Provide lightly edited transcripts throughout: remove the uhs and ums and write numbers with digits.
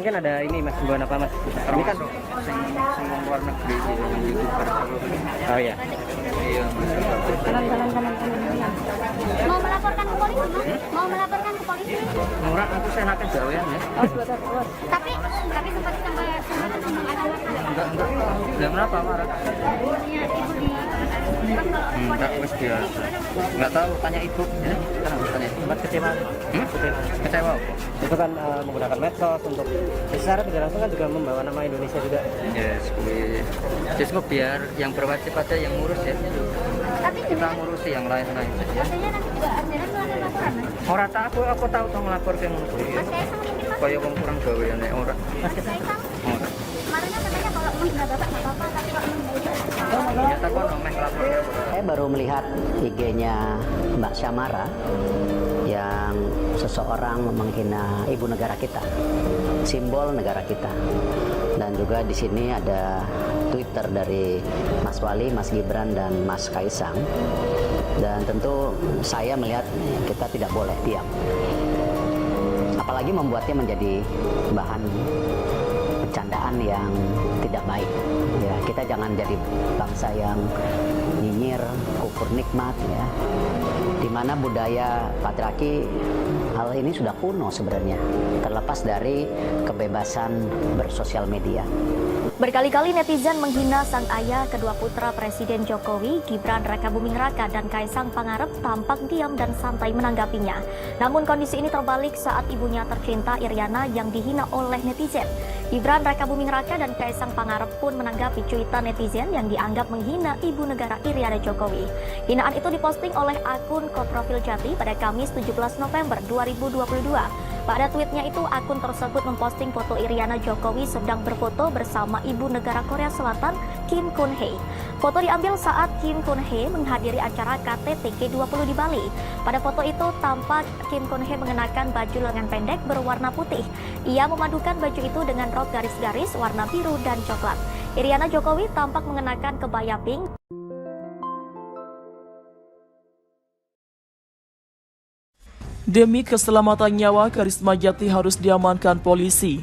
mungkin ada ini Mas, bukan apa Mas? Ini kan sing luar negeri yang YouTuber. oh ya. Iya, Mau melaporkan ke polisi? Mau melaporkan ke polisi? murah aku senaknya gawean ya. Tapi sempat sampai Enggak, kenapa marah? punya ibu di Enggak, wes biasa. Enggak tahu, tanya ibu ya. Sekarang tanya ibu. Mas kecewa. Kecewa apa? Itu kan menggunakan medsos untuk secara tidak langsung kan juga membawa nama Indonesia juga. Yes, just biar yang berwajib aja yang ngurus ya. tapi Kita ngurusi yang lain-lain saja. biasanya nanti juga ajaran lu ada laporan Mas. Orang tak aku tahu tuh ngelapor ke ngono kuwi. Mas Kaisang mungkin Mas. Kaya wong kurang gawean nek ora. Mas Kaisang. Ora. Kemarin kan katanya kalau menghina bapak nggak apa-apa, tapi kalau menghina Ya tak kono meh ngelapor. Saya baru melihat IG-nya Mbak Syamara yang seseorang menghina ibu negara kita, simbol negara kita. Dan juga di sini ada Twitter dari Mas Wali, Mas Gibran, dan Mas Kaisang. Dan tentu saya melihat kita tidak boleh diam. Apalagi membuatnya menjadi bahan bercandaan yang tidak baik. Ya, kita jangan jadi bangsa yang nyinyir, kufur nikmat, ya. Di mana budaya patriarki hal ini sudah kuno sebenarnya, terlepas dari kebebasan bersosial media. Berkali-kali netizen menghina sang ayah kedua putra Presiden Jokowi, Gibran Rakabuming Raka dan Kaisang Pangarep tampak diam dan santai menanggapinya. Namun kondisi ini terbalik saat ibunya tercinta Iriana yang dihina oleh netizen. Gibran Rakabuming Raka dan Kaisang Pangarep pun menanggapi cuitan netizen yang dianggap menghina ibu negara Iriana Jokowi. Hinaan itu diposting oleh akun Koprofil Jati pada Kamis 17 November 2022. Pada tweetnya itu, akun tersebut memposting foto Iriana Jokowi sedang berfoto bersama ibu negara Korea Selatan, Kim Kun Hee. Foto diambil saat Kim Kun Hee menghadiri acara KTT G20 di Bali. Pada foto itu, tampak Kim Kun Hee mengenakan baju lengan pendek berwarna putih. Ia memadukan baju itu dengan rok garis-garis warna biru dan coklat. Iriana Jokowi tampak mengenakan kebaya pink. Demi keselamatan nyawa, Karisma Jati harus diamankan polisi.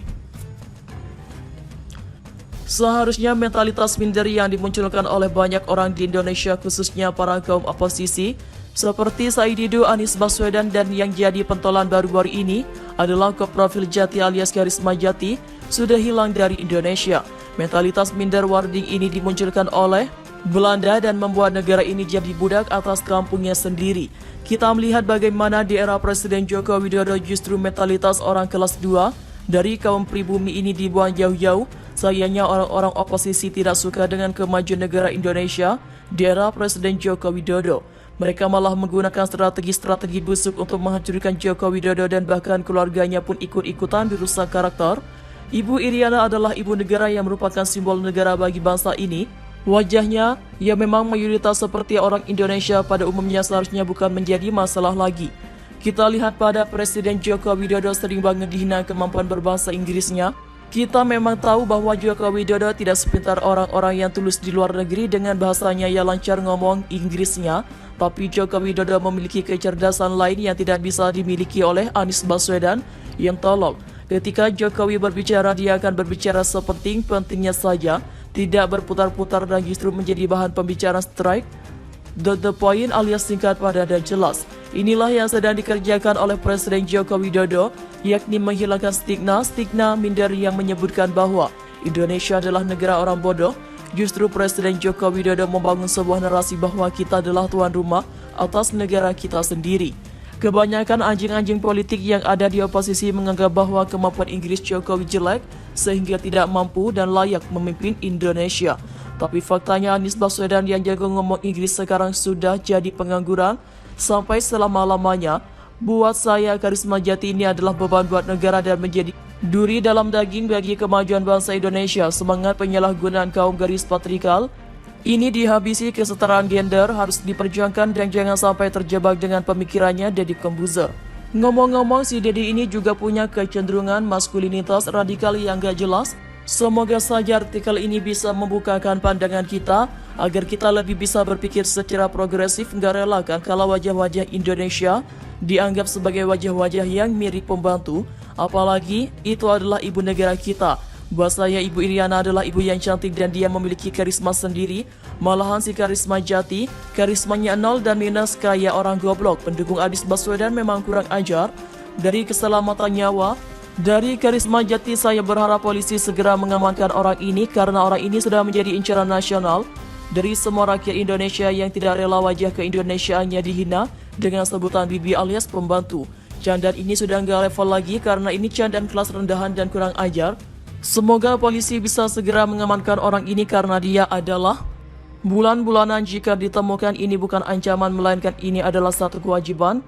Seharusnya mentalitas minder yang dimunculkan oleh banyak orang di Indonesia, khususnya para kaum oposisi, seperti Said Didu, Anies Baswedan, dan yang jadi pentolan baru-baru ini adalah Koprofil Jati alias Karisma Jati, sudah hilang dari Indonesia. Mentalitas minder warding ini dimunculkan oleh Belanda dan membuat negara ini jadi budak atas kampungnya sendiri. Kita melihat bagaimana di era Presiden Joko Widodo justru mentalitas orang kelas 2 dari kaum pribumi ini dibuang jauh-jauh. Sayangnya orang-orang oposisi tidak suka dengan kemajuan negara Indonesia di era Presiden Joko Widodo. Mereka malah menggunakan strategi-strategi busuk untuk menghancurkan Joko Widodo dan bahkan keluarganya pun ikut-ikutan dirusak karakter. Ibu Iriana adalah ibu negara yang merupakan simbol negara bagi bangsa ini. Wajahnya, ya memang mayoritas seperti orang Indonesia pada umumnya seharusnya bukan menjadi masalah lagi. Kita lihat pada Presiden Joko Widodo sering banget dihina kemampuan berbahasa Inggrisnya. Kita memang tahu bahwa Joko Widodo tidak sepintar orang-orang yang tulus di luar negeri dengan bahasanya yang lancar ngomong Inggrisnya. Tapi Joko Widodo memiliki kecerdasan lain yang tidak bisa dimiliki oleh Anies Baswedan yang tolol. Ketika Jokowi berbicara, dia akan berbicara sepenting-pentingnya saja, tidak berputar-putar dan justru menjadi bahan pembicaraan strike the point alias singkat, padat dan jelas. Inilah yang sedang dikerjakan oleh Presiden Joko Widodo, yakni menghilangkan stigma minder yang menyebutkan bahwa Indonesia adalah negara orang bodoh. Justru Presiden Joko Widodo membangun sebuah narasi bahwa kita adalah tuan rumah atas negara kita sendiri. Kebanyakan anjing-anjing politik yang ada di oposisi menganggap bahwa kemampuan Inggris Jokowi jelek sehingga tidak mampu dan layak memimpin Indonesia. Tapi faktanya Anies Baswedan yang jago ngomong Inggris sekarang sudah jadi pengangguran sampai selama-lamanya. Buat saya, Karisma Jati ini adalah beban buat negara dan menjadi duri dalam daging bagi kemajuan bangsa Indonesia. Semangat penyalahgunaan kaum garis patriarkal ini dihabisi, kesetaraan gender harus diperjuangkan dan jangan sampai terjebak dengan pemikirannya Deddy Corbuzier. Ngomong-ngomong, si Deddy ini juga punya kecenderungan maskulinitas radikal yang gak jelas. Semoga saja artikel ini bisa membukakan pandangan kita agar kita lebih bisa berpikir secara progresif, nggak relakan kalau wajah-wajah Indonesia dianggap sebagai wajah-wajah yang mirip pembantu, apalagi itu adalah ibu negara kita. Buat saya, Ibu Iriana adalah ibu yang cantik dan dia memiliki karisma sendiri. Malahan si karisma jati, karismanya nol dan minus kayak orang goblok. Pendukung Anies Baswedan memang kurang ajar. Dari keselamatan nyawa, dari karisma jati, saya berharap polisi segera mengamankan orang ini karena orang ini sudah menjadi incaran nasional dari semua rakyat Indonesia yang tidak rela wajah ke-Indonesiaannya dihina dengan sebutan bibi alias pembantu. Candaan ini sudah nggak level lagi karena ini candaan kelas rendahan dan kurang ajar. Semoga polisi bisa segera mengamankan orang ini karena dia adalah bulan-bulanan. Jika ditemukan, ini bukan ancaman melainkan ini adalah satu kewajiban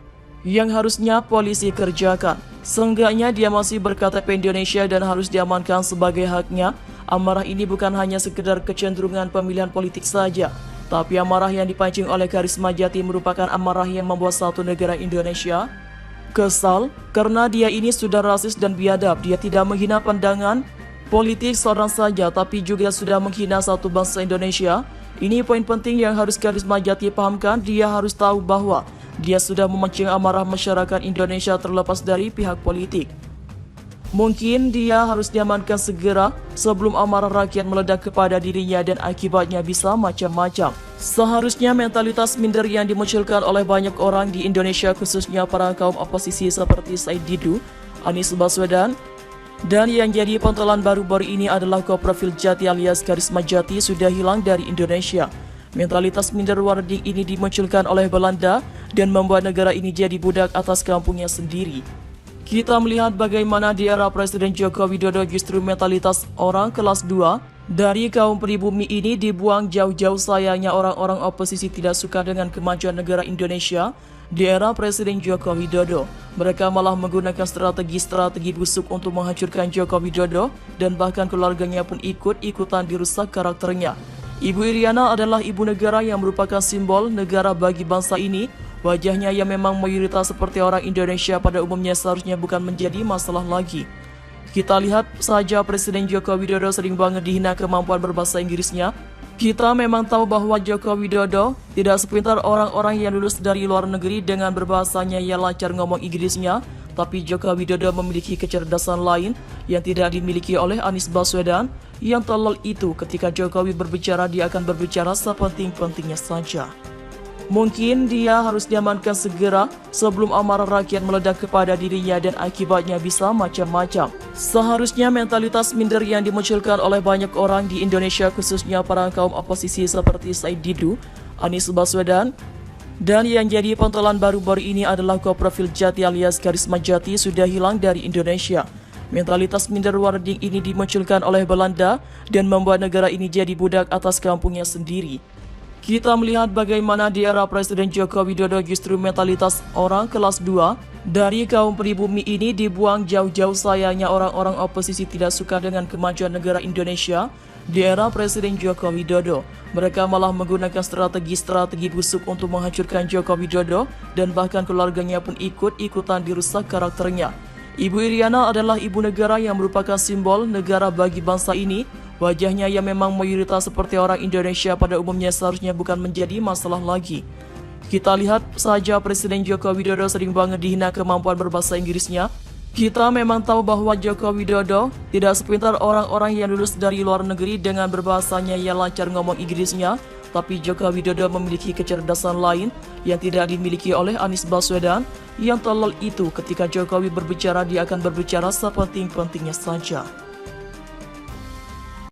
yang harusnya polisi kerjakan. Seenggaknya dia masih berKTP Indonesia dan harus diamankan sebagai haknya. Amarah ini bukan hanya sekedar kecenderungan pemilihan politik saja, tapi amarah yang dipancing oleh karisma jati merupakan amarah yang membuat satu negara Indonesia kesal karena dia ini sudah rasis dan biadab. Dia tidak menghina pandangan politik seorang saja, tapi juga sudah menghina satu bangsa Indonesia. Ini poin penting yang harus karisma jati pahamkan. Dia harus tahu bahwa dia sudah memancing amarah masyarakat Indonesia terlepas dari pihak politik. Mungkin dia harus diamankan segera sebelum amarah rakyat meledak kepada dirinya dan akibatnya bisa macam-macam. Seharusnya mentalitas minder yang dimunculkan oleh banyak orang di Indonesia, khususnya para kaum oposisi seperti Said Didu, Anies Baswedan, dan yang jadi pentolan baru-baru ini adalah koprofil jati alias karisma jati sudah hilang dari Indonesia. Mentalitas minder warding ini dimunculkan oleh Belanda dan membuat negara ini jadi budak atas kampungnya sendiri. Kita melihat bagaimana di era Presiden Joko Widodo justru mentalitas orang kelas 2 dari kaum pribumi ini dibuang jauh-jauh. Sayangnya orang-orang oposisi tidak suka dengan kemajuan negara Indonesia. Di era Presiden Joko Widodo, mereka malah menggunakan strategi busuk untuk menghancurkan Joko Widodo dan bahkan keluarganya pun ikut-ikutan dirusak karakternya. Ibu Iriana adalah ibu negara yang merupakan simbol negara bagi bangsa ini. Wajahnya yang memang mayoritas seperti orang Indonesia pada umumnya seharusnya bukan menjadi masalah lagi. Kita lihat saja Presiden Joko Widodo sering banget dihina kemampuan berbahasa Inggrisnya. Kita memang tahu bahwa Joko Widodo tidak sepintar orang-orang yang lulus dari luar negeri dengan berbahasanya yang lancar ngomong Inggrisnya. Tapi Joko Widodo memiliki kecerdasan lain yang tidak dimiliki oleh Anies Baswedan. Yang tolol itu ketika Jokowi berbicara, dia akan berbicara sepenting-pentingnya saja. Mungkin dia harus diamankan segera sebelum amarah rakyat meledak kepada dirinya dan akibatnya bisa macam-macam. Seharusnya mentalitas minder yang dimunculkan oleh banyak orang di Indonesia, khususnya para kaum oposisi seperti Said Didu, Anies Baswedan, dan yang jadi pentolan baru-baru ini adalah koprofil jati alias karisma jati sudah hilang dari Indonesia. Mentalitas minder warding ini dimunculkan oleh Belanda dan membuat negara ini jadi budak atas kampungnya sendiri. Kita melihat bagaimana di era Presiden Joko Widodo justru mentalitas orang kelas 2 dari kaum pribumi ini dibuang jauh-jauh. Sayangnya orang-orang oposisi tidak suka dengan kemajuan negara Indonesia. Di era Presiden Joko Widodo, mereka malah menggunakan strategi busuk untuk menghancurkan Joko Widodo dan bahkan keluarganya pun ikut-ikutan dirusak karakternya. Ibu Iriana adalah ibu negara yang merupakan simbol negara bagi bangsa ini. Wajahnya yang memang mayoritas seperti orang Indonesia pada umumnya seharusnya bukan menjadi masalah lagi. Kita lihat saja Presiden Joko Widodo sering banget dihina kemampuan berbahasa Inggrisnya. Kita memang tahu bahwa Joko Widodo tidak sepintar orang-orang yang lulus dari luar negeri dengan berbahasanya yang lancar ngomong Inggrisnya. Tapi Joko Widodo memiliki kecerdasan lain yang tidak dimiliki oleh Anies Baswedan. Yang tolol itu ketika Jokowi berbicara, dia akan berbicara sepenting-pentingnya saja.